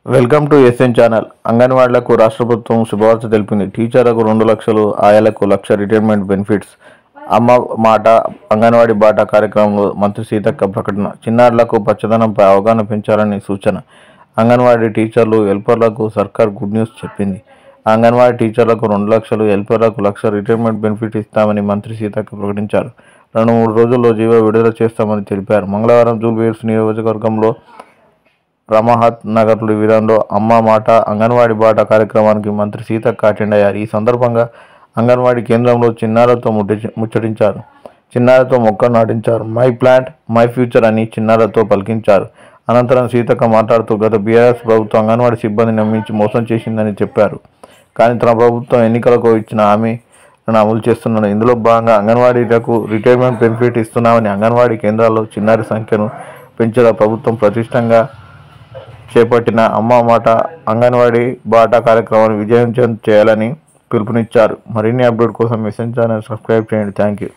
Welcome to SN channel. అంగన్వాడీలకు రాష్ట్ర ప్రభుత్వం శుభవార్త తెలిపింది. టీచర్లకు 2 లక్షలు, ఆయాలకు 1 లక్ష రిటైర్మెంట్ బెనిఫిట్స్. అమ్మ మాట అంగన్వాడీ బాట కార్యక్రమంలో మంత్రి సీతక్క ప్రకటన. చిన్నారులకు పచ్చదనంపై అవగాహన పెంచాలని సూచన. అంగన్వాడీ టీచర్లు, హెల్పర్లకు సర్కార్ గుడ్ న్యూస్ చెప్పింది. అంగన్వాడీ టీచర్లకు 2 లక్షలు, హెల్పర్లకు 1 లక్ష రిటైర్మెంట్ బెనిఫిట్ ఇస్తామని మంత్రి సీతక్క ప్రకటించారు. 2-3 రోజుల్లో జీవో విడుదల చేస్తామని తెలిపారు. మంగళవారం జూబ్లీహిల్స్ నియోజకవర్గంలో రమాహత్ నగర్ వీధంలో అమ్మ మాట అంగన్వాడీ బాట కార్యక్రమానికి మంత్రి సీతక్క అటెండ్ అయ్యారు. ఈ సందర్భంగా అంగన్వాడీ కేంద్రంలో చిన్నారులతో ముచ్చటించారు. చిన్నారులతో మొక్కలు నాటించారు. మై ప్లాంట్ మై ఫ్యూచర్ అని చిన్నారులతో పలికించారు. అనంతరం సీతక్క మాట్లాడుతూ గత బీఆర్ఎస్ ప్రభుత్వం అంగన్వాడీ సిబ్బంది నమ్మించి మోసం చేసిందని చెప్పారు. కానీ తన ప్రభుత్వం ఎన్నికలకు ఇచ్చిన హామీలను అమలు చేస్తున్నాను. ఇందులో భాగంగా అంగన్వాడీలకు రిటైర్మెంట్ బెనిఫిట్ ఇస్తున్నామని, అంగన్వాడీ కేంద్రాల్లో చిన్నారి సంఖ్యను పెంచేలా ప్రభుత్వం ప్రతిష్టంగా చేపట్టిన అమ్మ మాట అంగన్వాడీ బాట కార్యక్రమాన్ని విజయవంతం చేయాలని పిలుపునిచ్చారు. మరిన్ని అప్డేట్ కోసం ఎస్ఎన్ ఛానల్ సబ్స్క్రైబ్ చేయండి. Thank you.